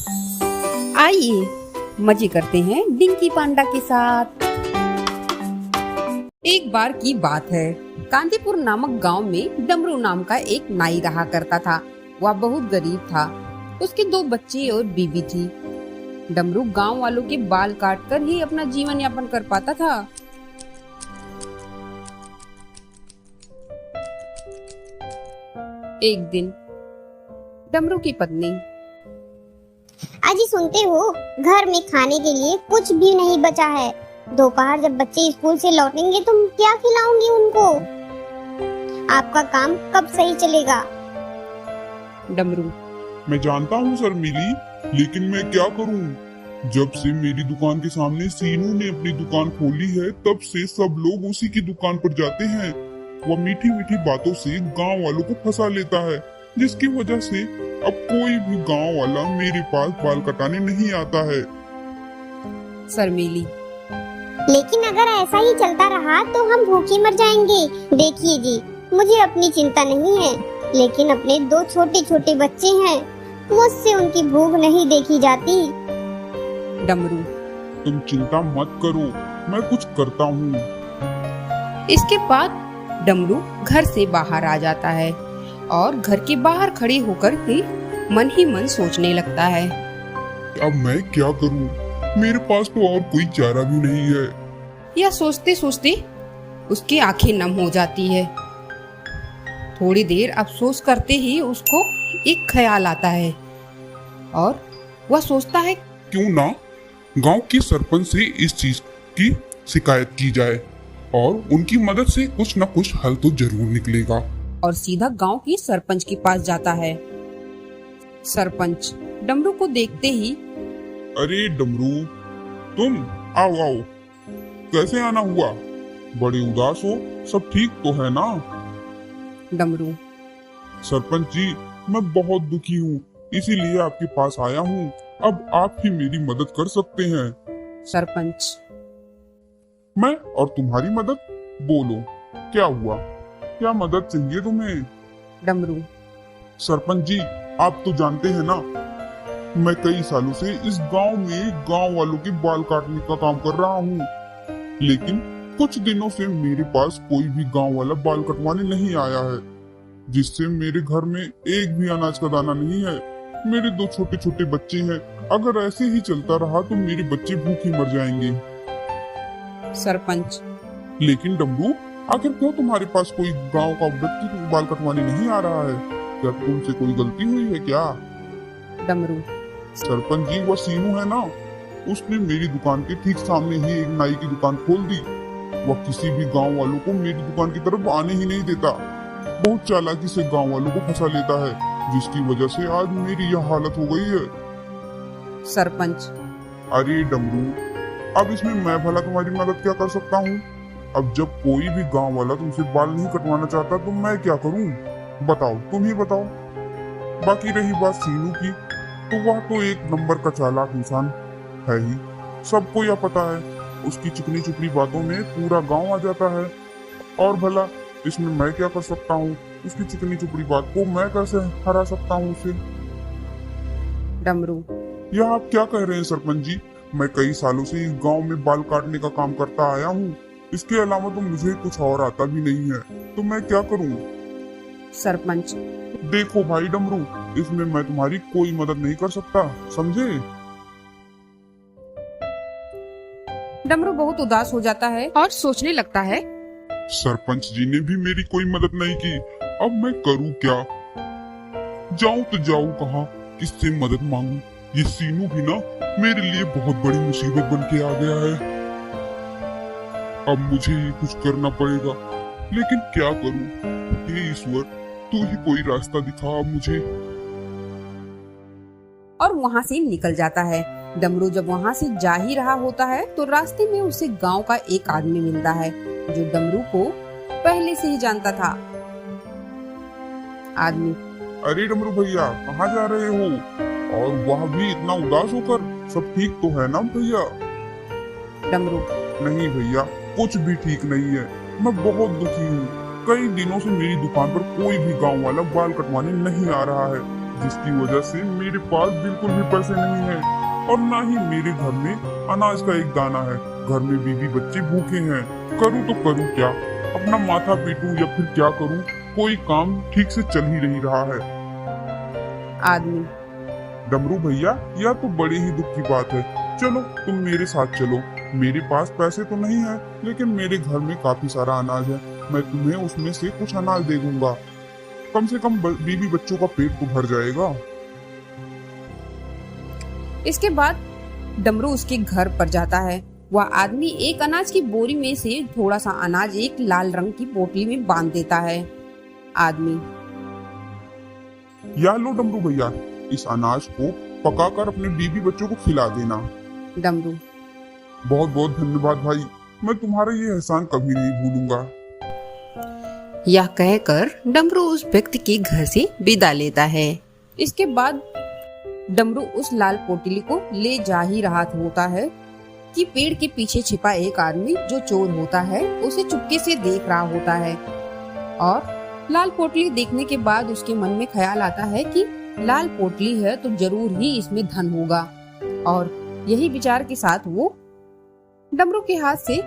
आइए मजे करते हैं डिंकी पांडा के साथ। एक बार की बात है, कांदीपुर नामक गांव में डमरू नाम का एक नाई रहा करता था। वह बहुत गरीब था। उसके 2 बच्चे और बीवी थी। डमरू गांव वालों के बाल काटकर ही अपना जीवन यापन कर पाता था। एक दिन डमरू की पत्नी, अजी सुनते हो, घर में खाने के लिए कुछ भी नहीं बचा है। दोपहर जब बच्चे स्कूल से लौटेंगे तुम क्या खिलाओगी उनको? आपका काम कब सही चलेगा? डमरू, मैं जानता हूँ शर्मिली, लेकिन मैं क्या करूँ? जब से मेरी दुकान के सामने सीनू ने अपनी दुकान खोली है, तब से सब लोग उसी की दुकान पर जाते हैं। वह मीठी मीठी बातों से गांव वालों को फंसा लेता है, जिसकी वजह से अब कोई भी गांव वाला मेरे पास बाल कटाने नहीं आता है। शर्मिली, लेकिन अगर ऐसा ही चलता रहा तो हम भूखे मर जाएंगे। देखिए जी, मुझे अपनी चिंता नहीं है, लेकिन अपने 2 छोटे छोटे बच्चे हैं, मुझसे उनकी भूख नहीं देखी जाती। डमरू, तुम चिंता मत करो, मैं कुछ करता हूँ। इसके बाद डमरू घर से बाहर आ जाता है और घर के बाहर खड़े होकर ही मन सोचने लगता है। अब मैं क्या करूँ? मेरे पास तो और कोई चारा भी नहीं है। यह सोचते सोचते उसकी आंखें नम हो जाती है। थोड़ी देर अफसोस करते ही उसको एक ख्याल आता है और वह सोचता है, क्यों ना गांव के सरपंच से इस चीज की शिकायत की जाए और उनकी मदद से कुछ न कुछ हल तो जरूर निकलेगा। और सीधा गांव की सरपंच के पास जाता है। सरपंच डमरू को देखते ही, अरे डमरू, तुम आओ आओ, कैसे आना हुआ? बड़े उदास हो, सब ठीक तो है ना? डमरू, सरपंच जी, मैं बहुत दुखी हूँ, इसीलिए आपके पास आया हूँ। अब आप ही मेरी मदद कर सकते हैं। सरपंच, मैं और तुम्हारी मदद? बोलो, क्या हुआ? क्या मदद चाहिए तुम्हें? डमरू, सरपंच जी, आप तो जानते हैं ना, मैं कई सालों से इस गांव में गांव वालों के बाल काटने का काम कर रहा हूँ, लेकिन कुछ दिनों से मेरे पास कोई भी गांव वाला बाल कटवाने नहीं आया है, जिससे मेरे घर में एक भी अनाज का दाना नहीं है। मेरे 2 छोटे छोटे बच्चे हैं, अगर ऐसे ही चलता रहा तो मेरे बच्चे भूखे मर जाएंगे। सरपंच, लेकिन डमरू, आखिर क्यों तुम्हारे पास कोई गांव का व्यक्ति बाल कटवाने नहीं आ रहा है? क्या तुमसे कोई गलती हुई है क्या? डमरू, सरपंच जी, वह सीनू है ना, उसने मेरी दुकान के ठीक सामने ही एक नाई की दुकान खोल दी। वह किसी भी गांव वालों को मेरी दुकान की तरफ आने ही नहीं देता। बहुत चालाकी से गांव वालों को फंसा लेता है, जिसकी वजह से आज मेरी यह हालत हो गई है। सरपंच, अरे डमरू, अब इसमें मैं भला तुम्हारी मदद क्या कर सकता हूँ? अब जब कोई भी गांव वाला तुमसे बाल नहीं कटवाना चाहता तो मैं क्या करूँ? बताओ, तुम ही बताओ। बाकी रही बात सीनू की, तो वह तो एक नंबर का चालाक इंसान है ही, सबको यह पता है। उसकी चिकनी चुपड़ी बातों में पूरा गांव आ जाता है। और भला इसमें मैं क्या कर सकता हूँ? उसकी चिकनी चुपड़ी बात को मैं कैसे हरा सकता हूँ उसे? डमरू, यह आप क्या कह रहे हैं सरपंच जी? मैं कई सालों से इस गांव में बाल काटने का काम करता आया हूँ, इसके अलावा तो मुझे कुछ और आता भी नहीं है, तो मैं क्या करूँ? सरपंच, देखो भाई डमरू, इसमें मैं तुम्हारी कोई मदद नहीं कर सकता, समझे? डमरू बहुत उदास हो जाता है और सोचने लगता है, सरपंच जी ने भी मेरी कोई मदद नहीं की, अब मैं करूँ क्या? जाऊँ तो जाऊँ कहाँ, किससे मदद मांगू? ये सीनू भी ना मेरे लिए बहुत बड़ी मुसीबत बन के आ गया है। अब मुझे ही कुछ करना पड़ेगा, लेकिन क्या करूँ? हे ईश्वर, तू ही कोई रास्ता दिखा मुझे। और वहाँ से निकल जाता है। डमरू जब वहाँ से जा ही रहा होता है तो रास्ते में उसे गांव का एक आदमी मिलता है, जो डमरू को पहले से ही जानता था। आदमी, अरे डमरू भैया, कहाँ जा रहे हो? और वह भी इतना उदास होकर, सब ठीक तो है ना भैया? डमरू, नहीं भैया, कुछ भी ठीक नहीं है, मैं बहुत दुखी हूँ। कई दिनों से मेरी दुकान पर कोई भी गांव वाला बाल कटवाने नहीं आ रहा है, जिसकी वजह से मेरे पास बिल्कुल भी पैसे नहीं है और ना ही मेरे घर में अनाज का एक दाना है। घर में बीवी बच्चे भूखे हैं। करूँ तो करूँ क्या? अपना माथा पीटूं या फिर क्या करूँ? कोई काम ठीक से चल ही नहीं रहा है। आदमी, डमरू भैया, यह तो बड़ी ही दुख की बात है। चलो तुम मेरे साथ चलो। मेरे पास पैसे तो नहीं है, लेकिन मेरे घर में काफी सारा अनाज है। मैं तुम्हें उसमें से कुछ अनाज दे दूंगा। कम से कम बीवी बच्चों का पेट तो भर जाएगा। इसके बाद डमरू उसके घर पर जाता है। वह आदमी एक अनाज की बोरी में से थोड़ा सा अनाज एक लाल रंग की पोटली में बांध देता है। आदमी, या लो डमरू भैया, इस अनाज को पकाकर अपने बीवी बच्चों को खिला देना। डमरू, बहुत बहुत धन्यवाद भाई, मैं तुम्हारा ये एहसान कभी नहीं भूलूंगा। यह कहकर डमरू उस व्यक्ति के घर से विदा लेता है। इसके बाद डमरू उस लाल पोटली को ले जा ही रहा होता है कि पेड़ के पीछे छिपा एक आदमी जो चोर होता है उसे चुपके से देख रहा होता है। और लाल पोटली देखने के बाद उसके मन में ख्याल आता है कि लाल पोटली है तो जरूर ही इसमें धन होगा। और यही विचार के साथ वो डमरू के हाथ से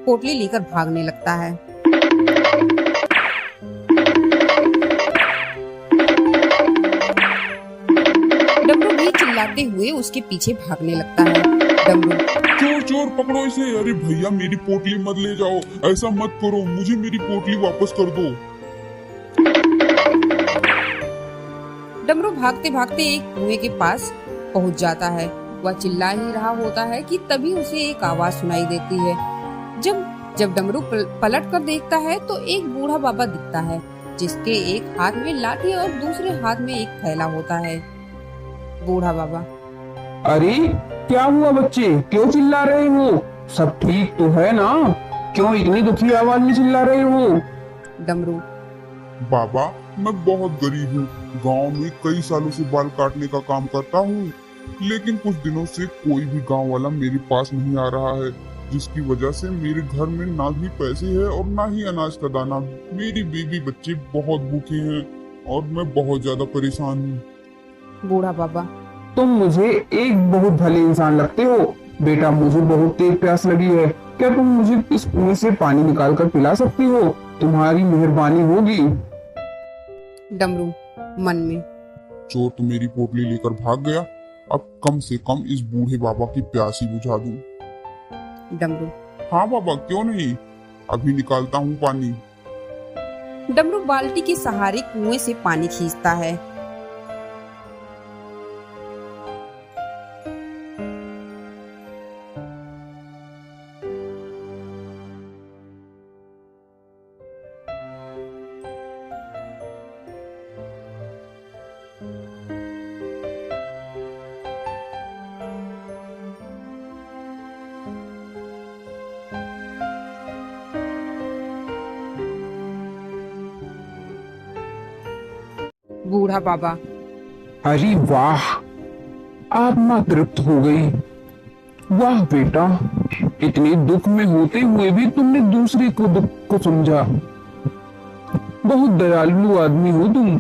पोटली लेकर भागने लगता है। डमरू भी चिल्लाते हुए उसके पीछे भागने लगता है। डमरू, चोर चोर पकड़ो इसे। अरे भैया, मेरी पोटली मत ले जाओ, ऐसा मत करो, मुझे मेरी पोटली वापस कर दो। डमरू भागते भागते एक कुएं के पास पहुंच जाता है। वह चिल्ला ही रहा होता है कि तभी उसे एक आवाज सुनाई देती है। जब डमरू पलट कर देखता है तो एक बूढ़ा बाबा दिखता है, जिसके एक हाथ में लाठी और दूसरे हाथ में एक थैला होता है। बूढ़ा बाबा, अरे क्या हुआ बच्चे, क्यों चिल्ला रहे हो? सब ठीक तो है ना? क्यों इतनी दुखी आवाज में चिल्ला रहे हो? डमरू, बाबा, मैं बहुत गरीब हूँ। गांव में कई सालों से बाल काटने का काम करता हूँ, लेकिन कुछ दिनों से कोई भी गांव वाला मेरे पास नहीं आ रहा है, जिसकी वजह से मेरे घर में ना ही पैसे है और ना ही अनाज का दाना। मेरी बीवी बच्चे बहुत भूखे हैं और मैं बहुत ज्यादा परेशान हूँ। बूढ़ा बाबा, तुम मुझे एक बहुत भले इंसान लगते हो। बेटा, मुझे बहुत तेज प्यास लगी है, क्या तुम मुझे इस कुएं से पानी निकाल कर पिला सकती हो? तुम्हारी मेहरबानी होगी। डमरू मन में, चोर तो मेरी पोटली लेकर भाग गया, अब कम से कम इस बूढ़े बाबा की प्यास ही बुझा दूं। डमरू, हाँ बाबा, क्यों नहीं, अभी निकालता हूँ पानी। डमरू बाल्टी के सहारे कुएं से पानी खींचता है। बूढ़ा बाबा, अरे वाह, आत्मा तृप्त हो गई। वाह बेटा, इतने दुख में होते हुए भी तुमने दूसरे को दुख को समझा। बहुत दयालु आदमी हो तुम।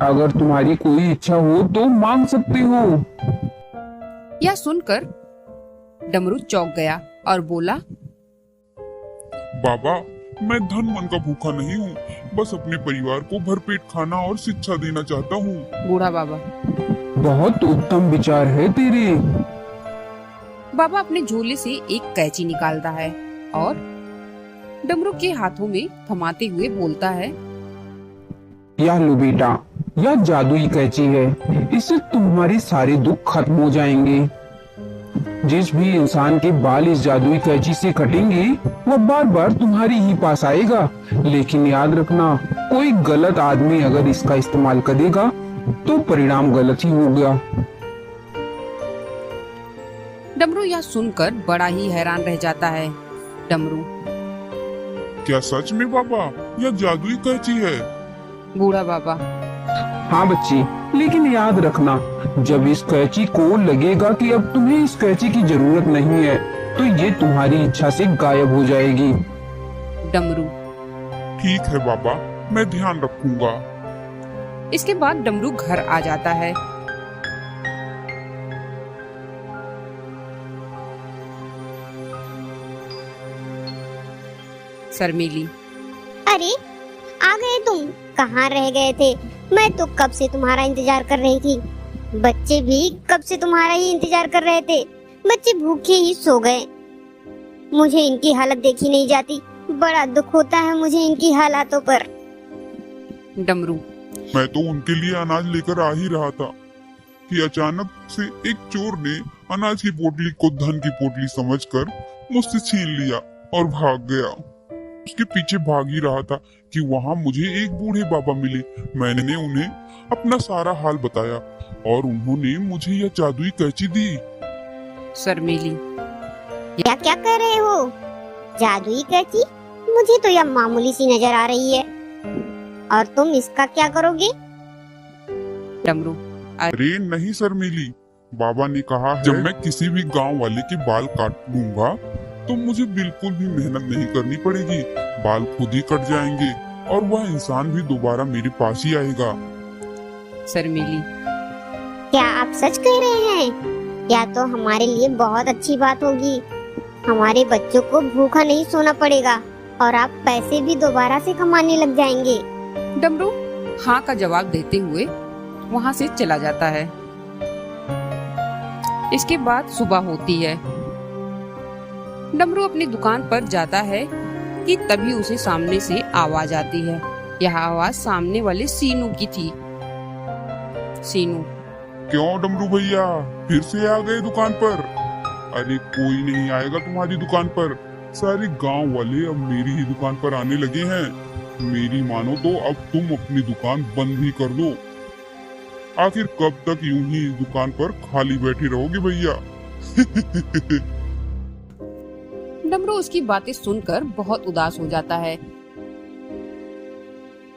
अगर तुम्हारी कोई इच्छा हो तो मांग सकते हो। यह सुनकर डमरू चौंक गया और बोला, बाबा, मैं धन मन का भूखा नहीं हूँ, बस अपने परिवार को भरपेट खाना और शिक्षा देना चाहता हूँ। बूढ़ा बाबा, बहुत उत्तम विचार है तेरे। बाबा अपने झोले से एक कैंची निकालता है और डमरू के हाथों में थमाते हुए बोलता है, यह लो बेटा, यह जादुई कैंची है, इससे तुम्हारे सारे दुख खत्म हो जाएंगे। जिस भी इंसान के बाल इस जादुई कैंची से कटेंगे वह बार बार तुम्हारी ही पास आएगा। लेकिन याद रखना, कोई गलत आदमी अगर इसका इस्तेमाल करेगा तो परिणाम गलत ही होगा। डमरू यह सुनकर बड़ा ही हैरान रह जाता है। डमरू, क्या सच में बाबा, यह जादुई कैंची है? बूढ़ा बाबा, हाँ बच्ची, लेकिन याद रखना, जब इस कैंची को लगेगा कि अब तुम्हें इस कैंची की जरूरत नहीं है तो ये तुम्हारी इच्छा से गायब हो जाएगी। डमरू, ठीक है बाबा, मैं ध्यान रखूंगा। इसके बाद डमरू घर आ जाता है। शर्मीली, अरे आ गए तुम, कहाँ रह गए थे? मैं तो कब से तुम्हारा इंतजार कर रही थी। बच्चे भी कब से तुम्हारा ही इंतजार कर रहे थे। बच्चे भूखे ही सो गए। मुझे इनकी हालत देखी नहीं जाती, बड़ा दुख होता है मुझे इनकी हालातों पर। डमरू, मैं तो उनके लिए अनाज लेकर आ ही रहा था कि अचानक से एक चोर ने अनाज की पोटली को धन की पोटली समझकर मुझसे छीन लिया और भाग गया। उसके पीछे भाग ही रहा था कि वहाँ मुझे एक बूढ़े बाबा मिले। मैंने उन्हें अपना सारा हाल बताया और उन्होंने मुझे यह जादुई कैंची दी। शर्मीली, क्या क्या कह रहे हो? जादुई कैंची? मुझे तो यह मामूली सी नजर आ रही है। और तुम इसका क्या करोगे? डमरू, अरे नहीं शर्मीली, बाबा ने कहा है जब मैं किसी भी गांव वाले के बाल काट दूंगा तो मुझे बिल्कुल भी मेहनत नहीं करनी पड़ेगी। बाल खुद ही कट जाएंगे और वह इंसान भी दोबारा मेरे पास ही आएगा। शर्मीली, क्या आप सच कह रहे हैं? या तो हमारे लिए बहुत अच्छी बात होगी। हमारे बच्चों को भूखा नहीं सोना पड़ेगा और आप पैसे भी दोबारा से कमाने लग जाएंगे। डमरू हाँ का जवाब देते हुए वहाँ से चला जाता है। इसके बाद सुबह होती है। डमरू अपनी दुकान पर जाता है कि तभी उसे सामने से आवाज आती है। यह आवाज सामने वाले सीनू की थी। सीनू, क्यों डमरू भैया, फिर से आ गए दुकान पर? अरे कोई नहीं आएगा तुम्हारी दुकान पर। सारे गांव वाले अब मेरी ही दुकान पर आने लगे हैं। मेरी मानो तो अब तुम अपनी दुकान बंद ही कर दो। आखिर कब तक यूं ही इस दुकान पर खाली बैठे रहोगे भैया? डमरू उसकी बातें सुनकर बहुत उदास हो जाता है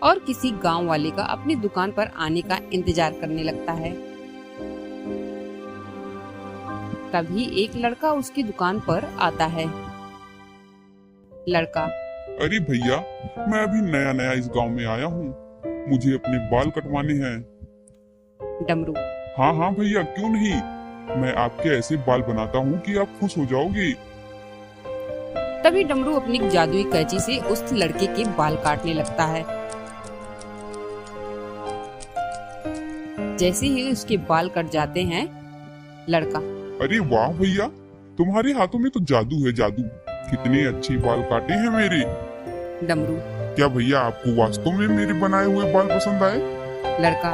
और किसी गांव वाले का अपनी दुकान पर आने का इंतजार करने लगता है। तभी एक लड़का उसकी दुकान पर आता है। लड़का, अरे भैया, मैं अभी नया नया इस गांव में आया हूँ, मुझे अपने बाल कटवाने हैं। डमरू, हाँ हाँ भैया, क्यों नहीं, मैं आपके ऐसे बाल बनाता हूँ कि आप खुश हो जाओगे। तभी डमरू अपनी जादुई कैंची से उस लड़के के बाल काटने लगता है। जैसे ही उसके बाल कट जाते हैं, लड़का, अरे वाह भैया, तुम्हारे हाथों में तो जादू है, जादू। कितने अच्छे बाल काटे हैं मेरे। डमरू, क्या भैया आपको वास्तव में मेरे बनाए हुए बाल पसंद आए? लड़का,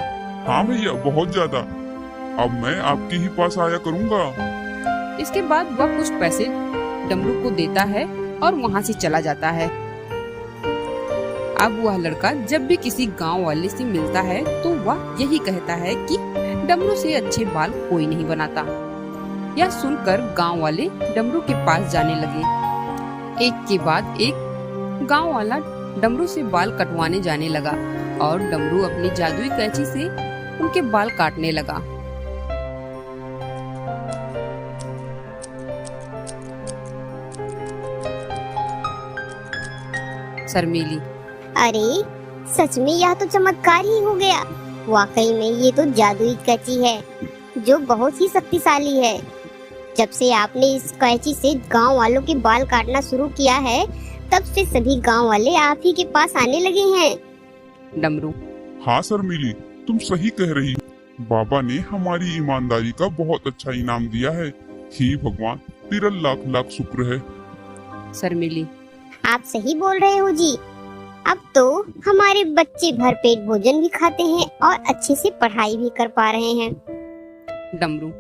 हाँ भैया, बहुत ज्यादा। अब मैं आपके ही पास आया करूँगा। इसके बाद वह कुछ पैसे डमरू को देता है और वहाँ से चला जाता है। अब वह लड़का जब भी किसी गांव वाले से मिलता है तो वह यही कहता है कि डमरू से अच्छे बाल कोई नहीं बनाता। यह सुनकर गांव वाले डमरू के पास जाने लगे। एक के बाद एक गांव वाला डमरू से बाल कटवाने जाने लगा और डमरू अपनी जादुई कैंची से उनके बाल काटने लगा। शर्मीली, अरे सच में यह तो चमत्कार ही हो गया। वाकई में ये तो जादुई कैंची है जो बहुत ही शक्तिशाली है। जब से आपने इस कैंची से गांव वालों के बाल काटना शुरू किया है तब से सभी गांव वाले आप ही के पास आने लगे हैं। डमरू, हाँ शर्मीली, तुम सही कह रही हो। बाबा ने हमारी ईमानदारी का बहुत अच्छा इनाम दिया है। हे भगवान, तेरा लाख लाख शुक्र है। शर्मीली, आप सही बोल रहे हो जी। अब तो हमारे बच्चे भरपेट भोजन भी खाते हैं और अच्छे से पढ़ाई भी कर पा रहे हैं। डमरू,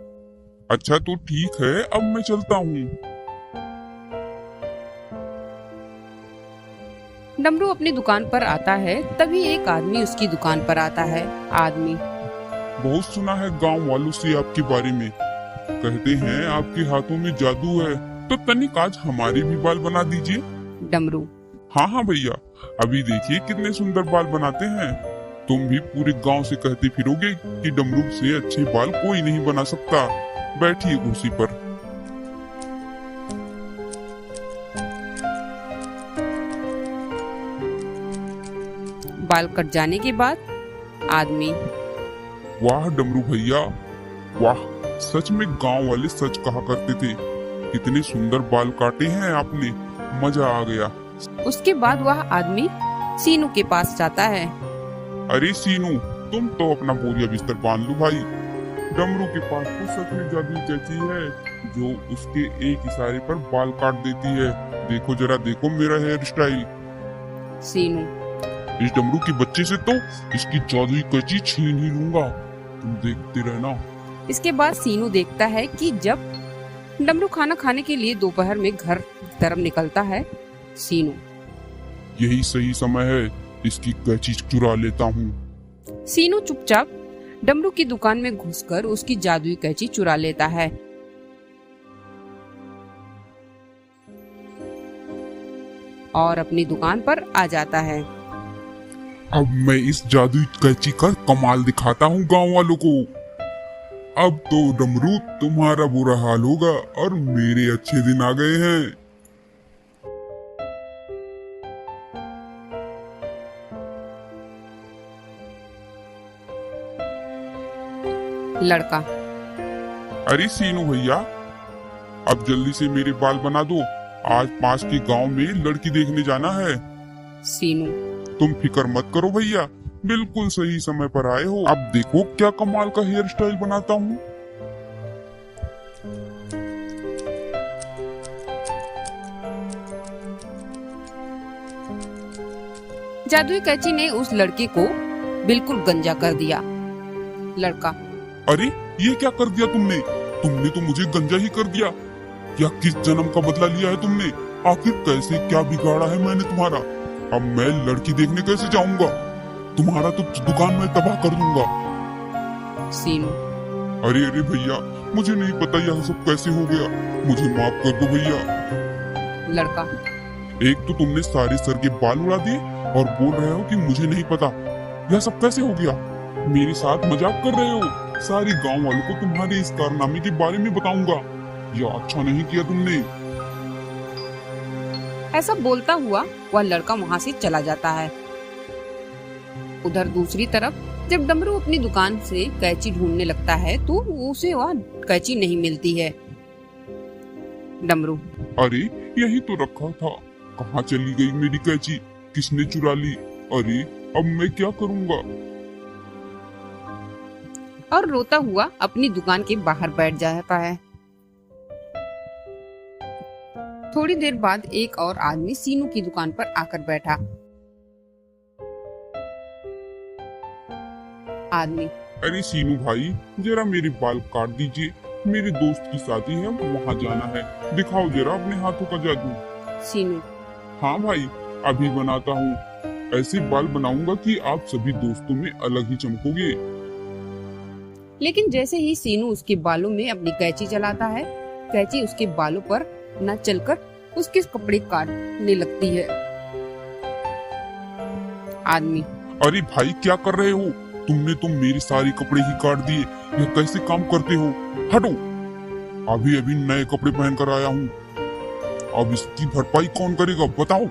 अच्छा तो ठीक है, अब मैं चलता हूँ। डमरू अपनी दुकान पर आता है। तभी एक आदमी उसकी दुकान पर आता है। आदमी, बहुत सुना है गांव वालों से आपके बारे में। कहते हैं आपके हाथों में जादू है, तो तनिक आज हमारे भी बाल बना दीजिए। डमरू, हाँ हाँ भैया, अभी देखिए कितने सुंदर बाल बनाते हैं। तुम भी पूरे गांव से कहते फिरोगे कि डमरू से अच्छे बाल कोई नहीं बना सकता। बैठिए कुर्सी पर। बाल कट जाने के बाद आदमी। वाह डमरू भैया, वाह, सच में गांव वाले सच कहा करते थे। कितने सुंदर बाल काटे हैं आपने, मजा आ गया। उसके बाद वह आदमी सीनू के पास जाता है। अरे सीनू, तुम तो अपना बोरिया बिस्तर बांध लो भाई। डमरू के पास तो सच में जादुई कैंची है जो उसके एक इशारे पर बाल काट देती है। देखो जरा, देखो मेरा हेयर स्टाइल। सीनू, इस डमरू के बच्चे से तो इसकी जादुई कैंची छीन ही लूंगा, तुम देखते रहना। इसके बाद सीनू देखता है कि जब डमरू खाना खाने के लिए दोपहर में घर की तरफ निकलता है, सीनू, यही सही समय है, इसकी कैंची चुरा लेता हूँ। सीनू चुपचाप डमरू की दुकान में घुसकर उसकी जादुई कैंची चुरा लेता है। और अपनी दुकान पर आ जाता है। अब मैं इस जादुई कैंची का कमाल दिखाता हूँ गांव वालों को। अब तो डमरू तुम्हारा बुरा हाल होगा और मेरे अच्छे दिन आ गए हैं। लड़का, अरे सीनू भैया, अब जल्दी से मेरे बाल बना दो, आज पास के गांव में लड़की देखने जाना है। सीनू, तुम फिक्र मत करो भैया, बिल्कुल सही समय पर आए हो। अब देखो क्या कमाल का हेयर स्टाइल बनाता हूँ। जादुई कैंची ने उस लड़के को बिल्कुल गंजा कर दिया। लड़का, अरे ये क्या कर दिया तुमने? तुमने तो मुझे गंजा ही कर दिया। या किस जन्म का बदला लिया है तुमने? आखिर कैसे क्या बिगाड़ा है मैंने तुम्हारा? अब मैं लड़की देखने कैसे जाऊंगा? तुम्हारा तो दुकान में तबाह कर दूंगा। सीनू, अरे अरे भैया, मुझे नहीं पता यह सब कैसे हो गया, मुझे माफ कर दो भैया। लड़का, एक तो तुमने सारे सर के बाल उड़ा दिए और बोल रहे हो कि मुझे नहीं पता। यह सब कैसे हो गया? मेरे साथ मजाक कर रहे हो? सारे गांव वालों को तुम्हारे इस कारनामे के बारे में बताऊंगा। यह अच्छा नहीं किया तुमने। ऐसा बोलता हुआ वह लड़का वहाँ से चला जाता है। उधर दूसरी तरफ जब डमरू अपनी दुकान से कैंची ढूंढने लगता है तो उसे वह कैंची नहीं मिलती है। डमरू, अरे यही तो रखा था, कहाँ चली गई मेरी कैंची? किसने चुरा ली? अरे अब मैं क्या करूँगा? और रोता हुआ अपनी दुकान के बाहर बैठ जाता है। थोड़ी देर बाद एक और आदमी सीनू की दुकान पर आकर बैठा। आदमी, अरे सीनू भाई, जरा मेरे बाल काट दीजिए, मेरे दोस्त की शादी है, वहाँ जाना है। दिखाओ जरा अपने हाथों का जादू। सीनू, हाँ भाई, अभी बनाता हूँ। ऐसे बाल बनाऊंगा कि आप सभी दोस्तों में अलग ही चमकोगे। लेकिन जैसे ही सीनू उसके बालों में अपनी कैंची चलाता है, कैंची उसके बालों पर न चलकर उसके कपड़े काटने लगती है। आदमी, अरे भाई क्या कर रहे हो? तुमने तो मेरे सारे कपड़े ही काट दिए। यह कैसे काम करते हो? हटो। अभी अभी नए कपड़े पहन कर आया हूँ। अब इसकी भरपाई कौन करेगा बताओ?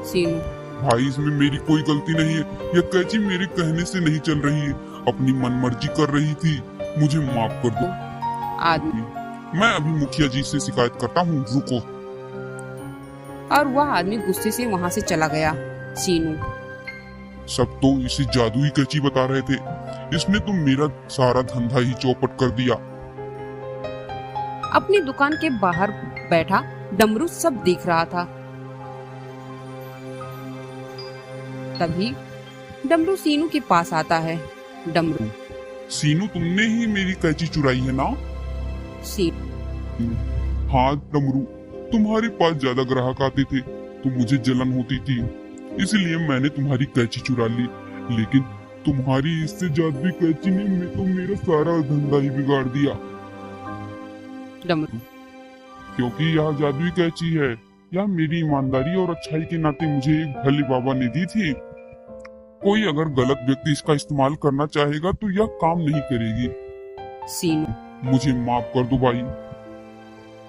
सीनू, भाई इसमें मेरी कोई गलती नहीं है। यह कैंची मेरे कहने से नहीं चल रही है, अपनी मनमर्जी कर रही थी। मुझे माफ कर दो। आदमी, मैं अभी मुखिया जी से शिकायत करता हूँ, रुको। और वह आदमी गुस्से से वहाँ से चला गया। सीनू, सब तो इसे जादुई कैंची बता रहे थे, इसने तो मेरा सारा धंधा ही चौपट कर दिया। अपनी दुकान के बाहर बैठा डमरू सब देख रहा था। तभी डमरू सीनू के पास आता है। डमरू, सीनू, तुमने ही मेरी कैंची चुराई है ना? सीनू, हाँ डमरू, तुम्हारे पास ज्यादा ग्राहक आते थे तो मुझे जलन होती थी, इसलिए मैंने तुम्हारी कैंची चुरा ली। लेकिन तुम्हारी इससे जादुई कैंची ने तो मेरा सारा धंधा ही बिगाड़ दिया। डमरू, क्योंकि यह जादुई कैंची है, यह मेरी ईमानदारी और अच्छाई के नाते मुझे एक भले बाबा ने दी थी। कोई अगर गलत व्यक्ति इसका इस्तेमाल करना चाहेगा तो यह काम नहीं करेगी। सीनू, मुझे माफ कर दो भाई,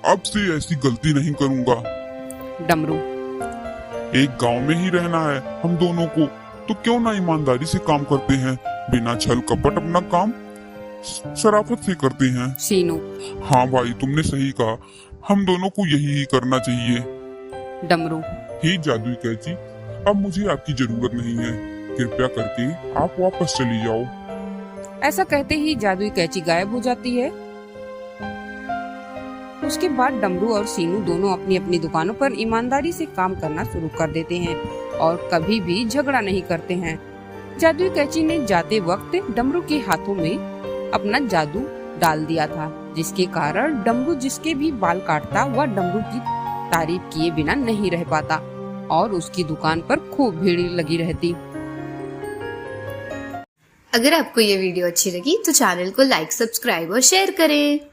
अब से ऐसी गलती नहीं करूंगा। डमरू, एक गांव में ही रहना है हम दोनों को, तो क्यों ना ईमानदारी से काम करते हैं। बिना छल कपट अपना काम शराफत से करते हैं। सीनू। हाँ भाई, तुमने सही कहा, हम दोनों को यही ही करना चाहिए। डमरू। हे जादुई कैची, अब मुझे आपकी जरूरत नहीं है, कृपया करके आप वापस चली जाओ। ऐसा कहते ही जादुई कैची गायब हो जाती है। उसके बाद डमरू और सीनू दोनों अपनी अपनी दुकानों पर ईमानदारी से काम करना शुरू कर देते हैं और कभी भी झगड़ा नहीं करते हैं। जादुई कैची ने जाते वक्त डमरू के हाथों में अपना जादू डाल दिया था, जिसके कारण डमरू जिसके भी बाल काटता वह डमरू की तारीफ किए बिना नहीं रह पाता और उसकी दुकान पर खूब भीड़ लगी रहती। अगर आपको ये वीडियो अच्छी लगी तो चैनल को लाइक, सब्सक्राइब और शेयर करें।